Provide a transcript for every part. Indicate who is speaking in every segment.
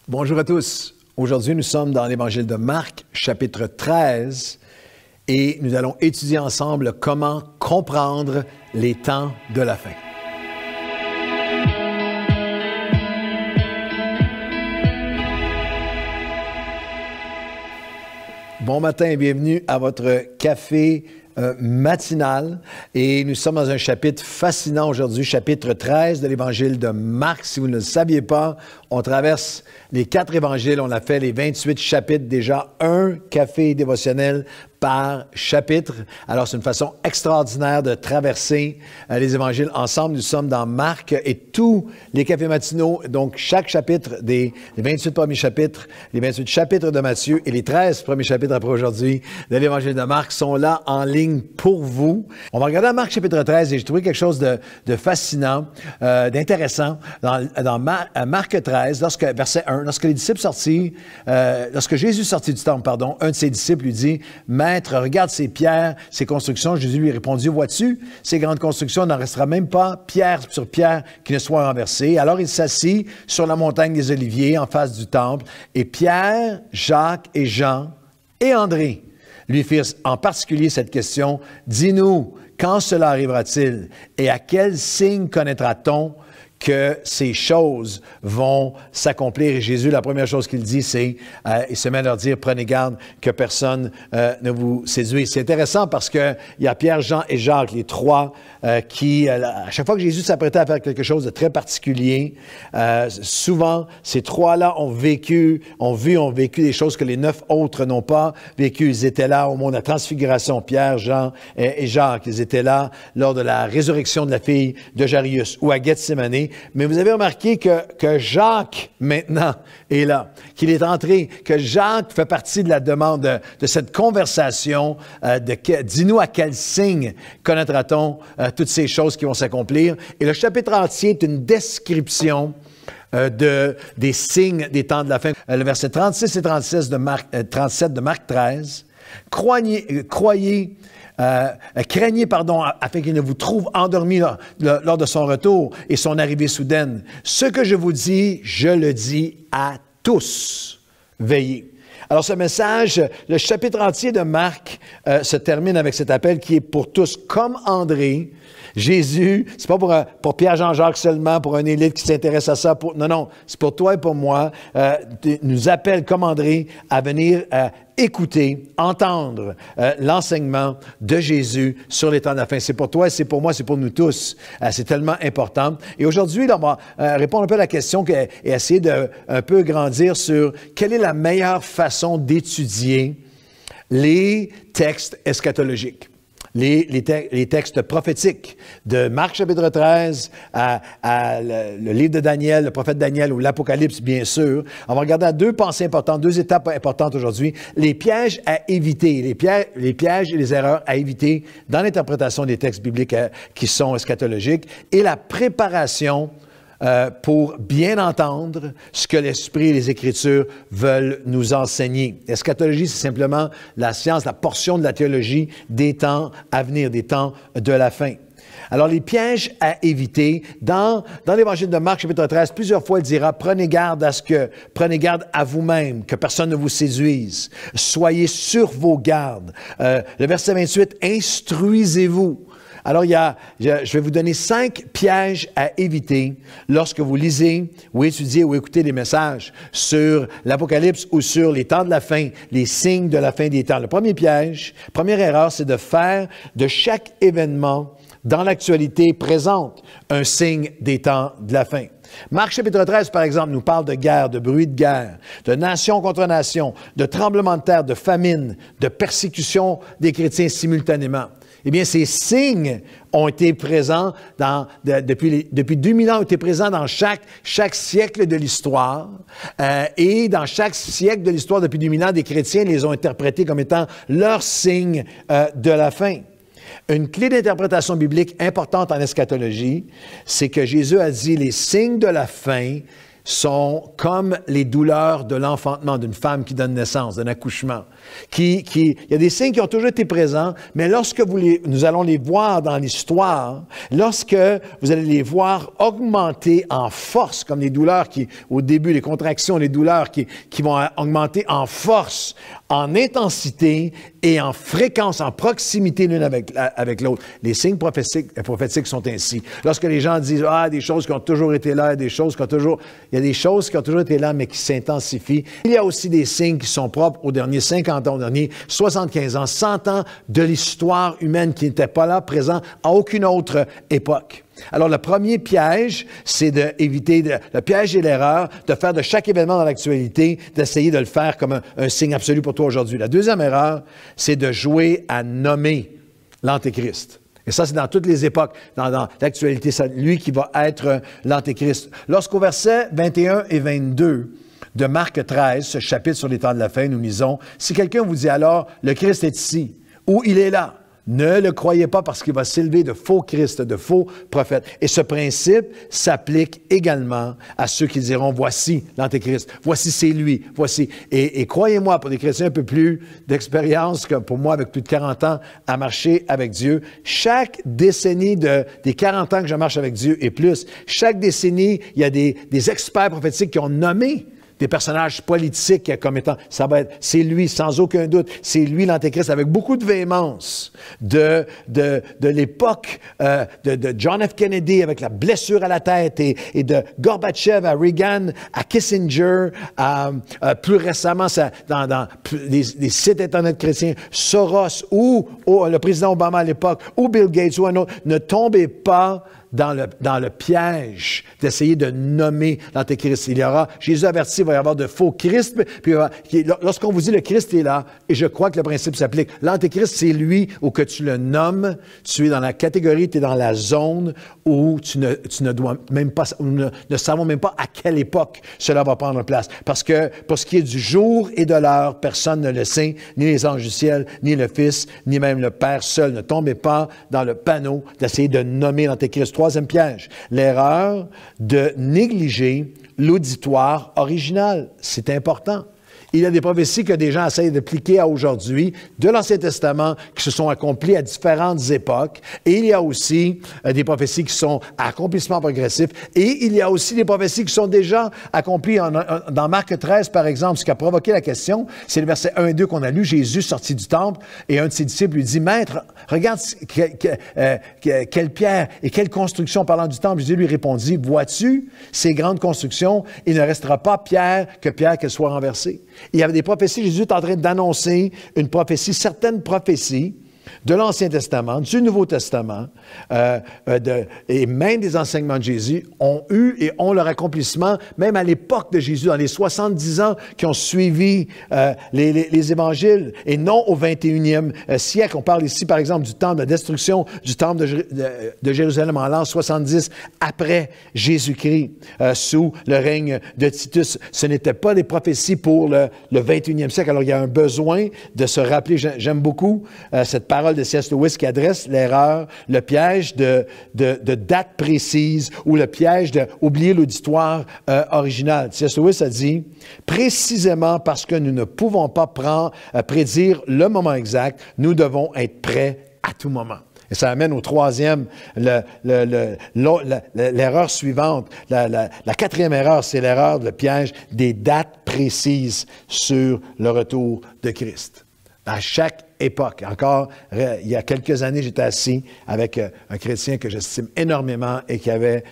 Speaker 1: Bonjour à tous. Aujourd'hui, nous sommes dans l'Évangile de Marc, chapitre 13, et nous allons étudier ensemble comment comprendre les temps de la fin. Bon matin et bienvenue à votre café matinal. Et nous sommes dans un chapitre fascinant aujourd'hui, chapitre 13 de l'Évangile de Marc. Si vous ne le saviez pas, on traverse les 4 évangiles, on a fait les 28 chapitres, déjà un café dévotionnel par chapitre. Alors, c'est une façon extraordinaire de traverser les évangiles ensemble. Nous sommes dans Marc et tous les cafés matinaux, donc chaque chapitre des 28 premiers chapitres, les 28 chapitres de Matthieu et les 13 premiers chapitres après aujourd'hui de l'évangile de Marc sont là en ligne pour vous. On va regarder Marc chapitre 13 et j'ai trouvé quelque chose de fascinant, d'intéressant dans Marc 13, verset 1, lorsque les disciples sortirent, lorsque Jésus sortit du temple, un de ses disciples lui dit: Maître, regarde ces pierres, ces constructions. Jésus lui répondit: vois-tu, ces grandes constructions, il n'en restera même pas pierre sur pierre qui ne soit renversée. Alors il s'assit sur la montagne des Oliviers en face du temple, et Pierre, Jacques et Jean et André lui firent en particulier cette question: dis-nous, quand cela arrivera-t-il et à quel signe connaîtra-t-on que ces choses vont s'accomplir? Et Jésus, la première chose qu'il dit, c'est, il se met à leur dire: prenez garde que personne ne vous séduise. C'est intéressant parce qu'il y a Pierre, Jean et Jacques, les trois qui, à chaque fois que Jésus s'apprêtait à faire quelque chose de très particulier, souvent, ces trois-là ont vécu des choses que les 9 autres n'ont pas vécues. Ils étaient là au moment de la transfiguration, Pierre, Jean et Jacques. Ils étaient là lors de la résurrection de la fille de Jairus ou à Gethsémanie. Mais vous avez remarqué que Jacques, maintenant, est là, qu'il est entré, que Jacques fait partie de la demande de cette conversation dis-nous à quel signe connaîtra-t-on toutes ces choses qui vont s'accomplir. Et le chapitre entier est une description des signes des temps de la fin. Le verset 36 et 37 de Marc 13. Craignez, afin qu'il ne vous trouve endormi lors de son retour et son arrivée soudaine. Ce que je vous dis, je le dis à tous. Veillez. Alors ce message, le chapitre entier de Marc se termine avec cet appel qui est pour tous. Comme André, Jésus, c'est pas pour Pierre, Jean-Jacques seulement, pour un élite qui s'intéresse à ça. Non, c'est pour toi et pour moi. Nous appelle comme André à venir écouter, entendre l'enseignement de Jésus sur les temps de la fin. C'est pour toi, c'est pour moi, c'est pour nous tous. C'est tellement important. Et aujourd'hui, on va répondre un peu à la question et essayer de un peu grandir sur quelle est la meilleure façon d'étudier les textes eschatologiques. Les textes prophétiques de Marc chapitre 13 le livre de Daniel, le prophète Daniel ou l'Apocalypse, bien sûr. On va regarder à 2 pensées importantes, 2 étapes importantes aujourd'hui. Les pièges à éviter, les pièges et les erreurs à éviter dans l'interprétation des textes bibliques qui sont eschatologiques et la préparation pour bien entendre ce que l'Esprit et les Écritures veulent nous enseigner. Eschatologie, c'est simplement la science, la portion de la théologie des temps à venir, des temps de la fin. Alors, les pièges à éviter, dans l'Évangile de Marc, chapitre 13, plusieurs fois, il dira: prenez garde à vous-même, que personne ne vous séduise. Soyez sur vos gardes. Le verset 28, instruisez-vous. Alors, je vais vous donner 5 pièges à éviter lorsque vous lisez ou étudiez ou écoutez des messages sur l'Apocalypse ou sur les temps de la fin, les signes de la fin des temps. Le premier piège, première erreur, c'est de faire de chaque événement dans l'actualité présente un signe des temps de la fin. Marc chapitre 13, par exemple, nous parle de guerre, de bruit de guerre, de nation contre nation, de tremblement de terre, de famine, de persécution des chrétiens simultanément. Eh bien, ces signes ont été présents depuis 2000 ans, ont été présents dans chaque siècle de l'histoire. Et dans chaque siècle de l'histoire, depuis 2000 ans, des chrétiens les ont interprétés comme étant leurs signes de la fin. Une clé d'interprétation biblique importante en eschatologie, c'est que Jésus a dit les signes de la fin sont comme les douleurs de l'enfantement d'une femme qui donne naissance, d'un accouchement. Il y a des signes qui ont toujours été présents, mais lorsque nous allons les voir dans l'histoire, lorsque vous allez les voir augmenter en force, comme les douleurs au début, les contractions, les douleurs qui vont augmenter en force, en intensité et en fréquence, en proximité l'une avec l'autre. Les signes prophétiques sont ainsi. Lorsque les gens disent « Ah, des choses qui ont toujours été là, il y a des choses qui ont toujours été là, mais qui s'intensifient. » Il y a aussi des signes qui sont propres aux derniers 50 ans, aux derniers 75 ans, 100 ans de l'histoire humaine qui n'étaient pas là, présents à aucune autre époque. Alors, le premier piège, c'est d'éviter le piège et l'erreur, de faire de chaque événement dans l'actualité, d'essayer de le faire comme un signe absolu pour toi aujourd'hui. La deuxième erreur, c'est de jouer à nommer l'Antéchrist. Et ça, c'est dans toutes les époques, dans l'actualité, c'est lui qui va être l'Antéchrist. Lorsqu'au verset 21 et 22 de Marc 13, ce chapitre sur les temps de la fin, nous lisons, « Si quelqu'un vous dit alors, le Christ est ici, ou il est là, ne le croyez pas parce qu'il va s'élever de faux Christ, de faux prophètes. » Et ce principe s'applique également à ceux qui diront, voici l'Antéchrist, voici c'est lui, voici. Et croyez-moi, pour des chrétiens un peu plus d'expérience que pour moi, avec plus de 40 ans à marcher avec Dieu, chaque décennie des 40 ans que je marche avec Dieu et plus, chaque décennie, il y a des experts prophétiques qui ont nommé des personnages politiques comme étant, c'est lui, sans aucun doute, c'est lui l'Antéchrist, avec beaucoup de véhémence de l'époque de John F. Kennedy avec la blessure à la tête et de Gorbatchev à Reagan, à Kissinger, plus récemment dans les sites Internet chrétiens, Soros ou le président Obama à l'époque, ou Bill Gates ou un autre. Ne tombez pas dans le piège d'essayer de nommer l'Antéchrist. Jésus avertit, il va y avoir de faux Christ, puis lorsqu'on vous dit le Christ est là, et je crois que le principe s'applique, l'Antéchrist, c'est lui où que tu le nommes, tu es dans la catégorie, tu es dans la zone où tu ne dois même pas, ne savons même pas à quelle époque cela va prendre place. Parce que pour ce qui est du jour et de l'heure, personne ne le sait, ni les anges du ciel, ni le Fils, ni même le Père seul. Ne tombez pas dans le panneau d'essayer de nommer l'Antéchrist. Troisième piège, l'erreur de négliger l'auditoire original. C'est important. Il y a des prophéties que des gens essayent d'appliquer à aujourd'hui, de l'Ancien Testament, qui se sont accomplies à différentes époques. Et il y a aussi des prophéties qui sont à accomplissement progressif. Et il y a aussi des prophéties qui sont déjà accomplies. Dans Marc 13, par exemple, ce qui a provoqué la question, c'est le verset 1 et 2 qu'on a lu. Jésus sorti du temple et un de ses disciples lui dit, « Maître, regarde quelle pierre et quelle construction parlant du temple. » Jésus lui répondit, « Vois-tu ces grandes constructions? Il ne restera pas pierre qu'elle soit renversée. » Il y avait des prophéties, Jésus est en train d'annoncer une prophétie, certaines prophéties de l'Ancien Testament, du Nouveau Testament, et même des enseignements de Jésus ont eu et ont leur accomplissement, même à l'époque de Jésus, dans les 70 ans qui ont suivi les évangiles, et non au 21e siècle. On parle ici, par exemple, du temps de destruction du temple de Jérusalem en l'an 70 après Jésus-Christ, sous le règne de Titus. Ce n'était pas des prophéties pour le 21e siècle. Alors, il y a un besoin de se rappeler, j'aime beaucoup cette parole de C.S. Lewis qui adresse l'erreur, le piège de date précise ou le piège d'oublier l'auditoire original. C.S. Lewis a dit, précisément parce que nous ne pouvons pas prédire le moment exact, nous devons être prêts à tout moment. Et ça amène au troisième, l'erreur suivante. La quatrième erreur, c'est l'erreur, le piège des dates précises sur le retour de Christ. À chaque époque. Encore, il y a quelques années, j'étais assis avec un chrétien que j'estime énormément et qui avait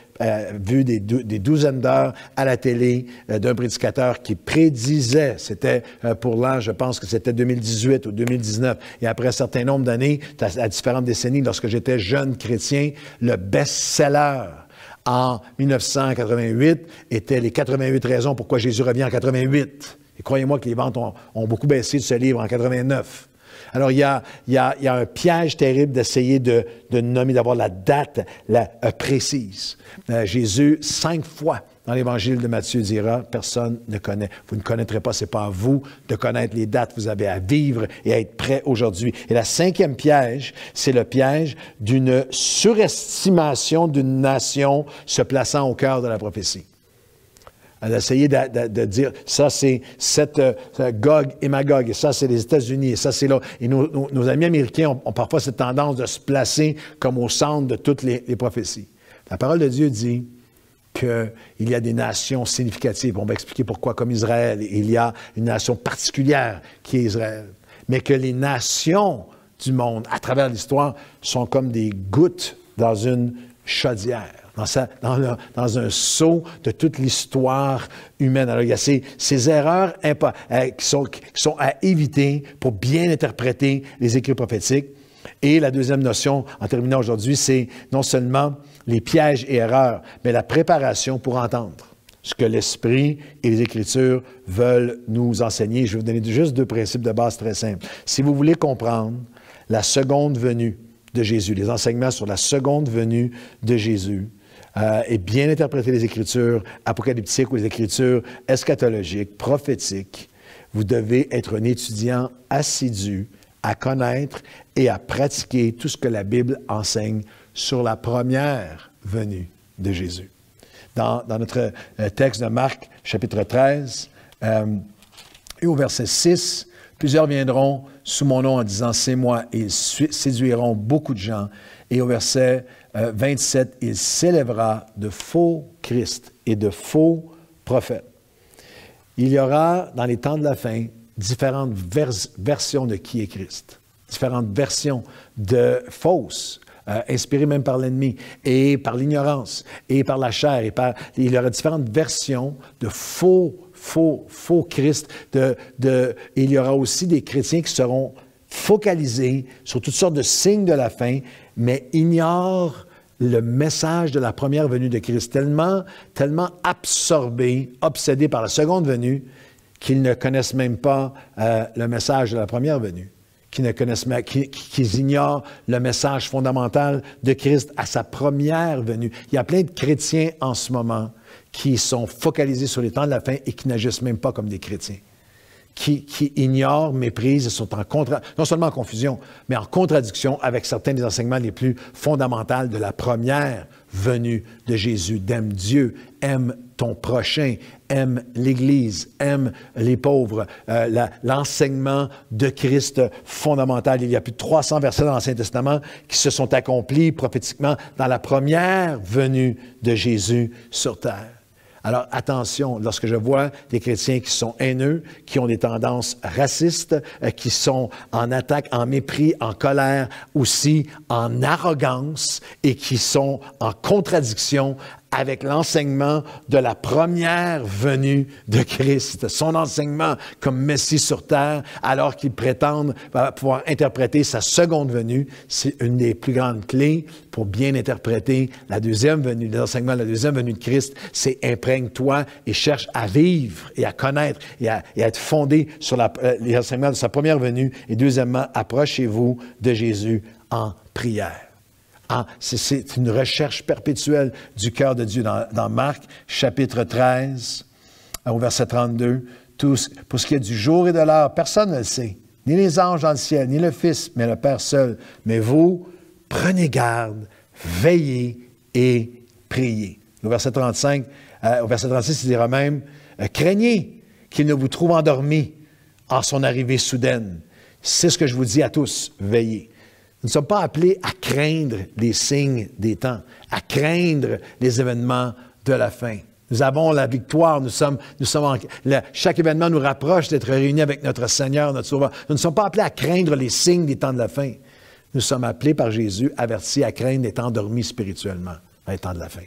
Speaker 1: vu des douzaines d'heures à la télé d'un prédicateur qui prédisait, c'était pour l'an, je pense que c'était 2018 ou 2019, et après un certain nombre d'années, à différentes décennies, lorsque j'étais jeune chrétien, le best-seller en 1988 était les 88 raisons pourquoi Jésus revient en 88. Et croyez-moi que les ventes ont beaucoup baissé de ce livre en 89. Alors, il y a un piège terrible d'essayer de nommer, d'avoir la date précise. Jésus, 5 fois dans l'Évangile de Matthieu, dira, personne ne connaît. Vous ne connaîtrez pas, c'est pas à vous de connaître les dates. Vous avez à vivre et à être prêt aujourd'hui. Et la 5e piège, c'est le piège d'une surestimation d'une nation se plaçant au cœur de la prophétie. d'essayer de dire, ça c'est cette Gog et Magog, et ça c'est les États-Unis, et ça c'est là. Et nos amis américains ont parfois cette tendance de se placer comme au centre de toutes les prophéties. La parole de Dieu dit qu'il y a des nations significatives. On va expliquer pourquoi, comme Israël, il y a une nation particulière qui est Israël. Mais que les nations du monde, à travers l'histoire, sont comme des gouttes dans une chaudière, dans un seau de toute l'histoire humaine. Alors, il y a ces erreurs qui sont à éviter pour bien interpréter les écrits prophétiques. Et la deuxième notion, en terminant aujourd'hui, c'est non seulement les pièges et erreurs, mais la préparation pour entendre ce que l'Esprit et les Écritures veulent nous enseigner. Je vais vous donner juste deux principes de base très simples. Si vous voulez comprendre la seconde venue de Jésus, les enseignements sur la seconde venue de Jésus, et bien interpréter les Écritures apocalyptiques ou les Écritures eschatologiques, prophétiques, vous devez être un étudiant assidu à connaître et à pratiquer tout ce que la Bible enseigne sur la première venue de Jésus. Dans notre texte de Marc, chapitre 13, et au verset 6, « Plusieurs viendront sous mon nom en disant « C'est moi » et ils séduiront beaucoup de gens. » Et au verset 27, « Il s'élèvera de faux Christ et de faux prophètes. » Il y aura, dans les temps de la fin, différentes versions de qui est Christ, différentes versions de fausses, inspirées même par l'ennemi et par l'ignorance et par la chair. Il y aura différentes versions de faux Christ. Il y aura aussi des chrétiens qui seront focalisés sur toutes sortes de signes de la fin, mais ignorent le message de la première venue de Christ, tellement absorbés, obsédés par la seconde venue, qu'ils ne connaissent même pas le message de la première venue, qu'ils ignorent le message fondamental de Christ à sa première venue. Il y a plein de chrétiens en ce moment qui sont focalisés sur les temps de la fin et qui n'agissent même pas comme des chrétiens, qui ignorent, méprisent et sont non seulement en confusion, mais en contradiction avec certains des enseignements les plus fondamentaux de la première venue de Jésus. Aime Dieu, aime ton prochain, aime l'Église, aime les pauvres. L'enseignement de Christ fondamental. Il y a plus de 300 versets dans l'Ancien Testament qui se sont accomplis prophétiquement dans la première venue de Jésus sur terre. Alors attention, lorsque je vois des chrétiens qui sont haineux, qui ont des tendances racistes, qui sont en attaque, en mépris, en colère, aussi en arrogance et qui sont en contradiction avec l'enseignement de la première venue de Christ, son enseignement comme Messie sur terre, alors qu'ils prétendent pouvoir interpréter sa seconde venue. C'est une des plus grandes clés pour bien interpréter la deuxième venue, l'enseignement de la deuxième venue de Christ. C'est imprègne-toi et cherche à vivre et à connaître et à être fondé sur les enseignements de sa première venue. Et deuxièmement, approchez-vous de Jésus en prière. C'est une recherche perpétuelle du cœur de Dieu. Dans Marc, chapitre 13, au verset 32, pour ce qui est du jour et de l'heure, personne ne le sait, ni les anges dans le ciel, ni le Fils, mais le Père seul. Mais vous, prenez garde, veillez et priez. Au verset 35, au verset 36, il dira même, craignez qu'il ne vous trouve endormi en son arrivée soudaine. C'est ce que je vous dis à tous, veillez. Nous ne sommes pas appelés à craindre les signes des temps, à craindre les événements de la fin. Nous avons la victoire, chaque événement nous rapproche d'être réunis avec notre Seigneur, notre Sauveur. Nous ne sommes pas appelés à craindre les signes des temps de la fin. Nous sommes appelés par Jésus, avertis à craindre d'être endormis spirituellement dans les temps de la fin.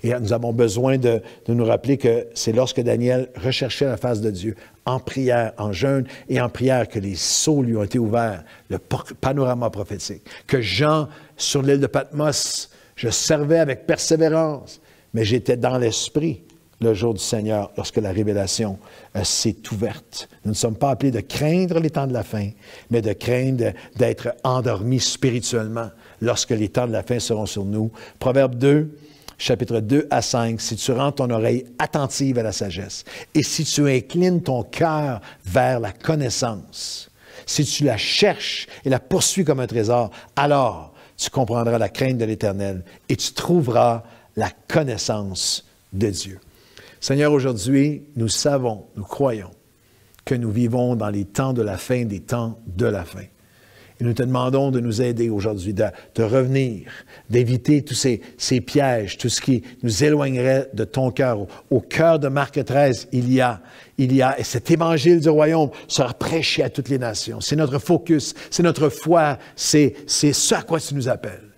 Speaker 1: Et nous avons besoin de nous rappeler que c'est lorsque Daniel recherchait la face de Dieu, en prière, en jeûne et en prière, que les sceaux lui ont été ouverts, le panorama prophétique. Que Jean, sur l'île de Patmos, je servais avec persévérance, mais j'étais dans l'esprit le jour du Seigneur, lorsque la révélation s'est ouverte. Nous ne sommes pas appelés de craindre les temps de la fin, mais de craindre d'être endormis spirituellement lorsque les temps de la fin seront sur nous. Proverbe 2, chapitre 2 à 5, si tu rends ton oreille attentive à la sagesse et si tu inclines ton cœur vers la connaissance, si tu la cherches et la poursuis comme un trésor, alors tu comprendras la crainte de l'Éternel et tu trouveras la connaissance de Dieu. Seigneur, aujourd'hui, nous savons, nous croyons que nous vivons dans les temps de la fin, des temps de la fin. Et nous te demandons de nous aider aujourd'hui, de revenir, d'éviter tous ces pièges, tout ce qui nous éloignerait de ton cœur. Au cœur de Marc 13, il y a, et cet évangile du royaume sera prêché à toutes les nations. C'est notre focus, c'est notre foi, c'est ce à quoi tu nous appelles.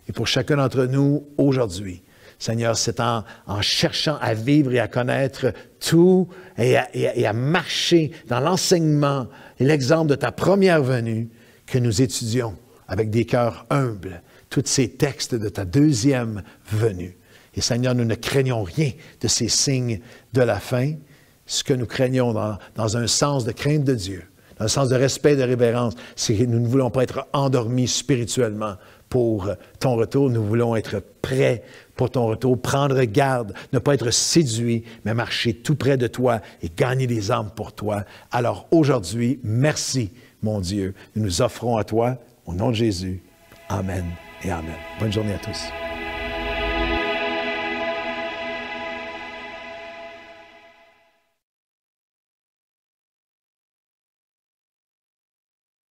Speaker 1: Et pour chacun d'entre nous, aujourd'hui, Seigneur, c'est en cherchant à vivre et à connaître tout et à marcher dans l'enseignement et l'exemple de ta première venue, que nous étudions avec des cœurs humbles tous ces textes de ta deuxième venue. Et Seigneur, nous ne craignons rien de ces signes de la fin. Ce que nous craignons dans un sens de crainte de Dieu, dans un sens de respect et de révérence, c'est que nous ne voulons pas être endormis spirituellement pour ton retour. Nous voulons être prêts pour ton retour, prendre garde, ne pas être séduits, mais marcher tout près de toi et gagner des âmes pour toi. Alors aujourd'hui, merci, mon Dieu, nous nous offrons à toi, au nom de Jésus. Amen et amen. Bonne journée à tous.